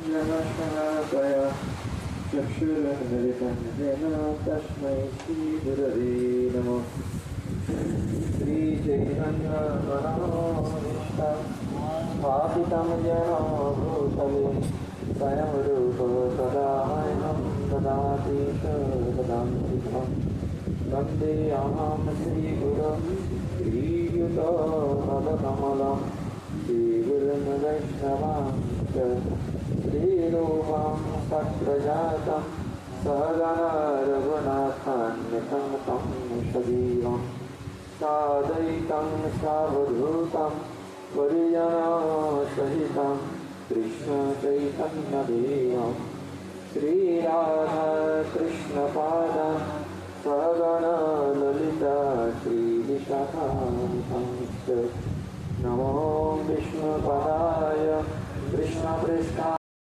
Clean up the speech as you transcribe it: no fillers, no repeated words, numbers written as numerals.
नमः चक्षुरुन्मिलितं येन तस्मै श्रीगुरवे नमः। श्रीचैतन्यमनोभीष्टं स्थापितं येन भूतले स्वयं रूप सदा मह्यं ददाति सदान्तिकं। वन्देऽहं श्रीगुरुं श्रीयुतपदकमलं श्रीगुरुं वैष्णवांश्च श्रीरूपं सत्प्रजातं सहगणा रघुनाथान्वितं तं सजीवं साद्वैतं सावधूतं परिजनसहितं कृष्णचैतन्यदेवं श्रीराधाकृष्णपादं सहगणा ललिता श्रीविशाखान्वितं नमो विष्णुपदाय कृष्णपृष्ठाय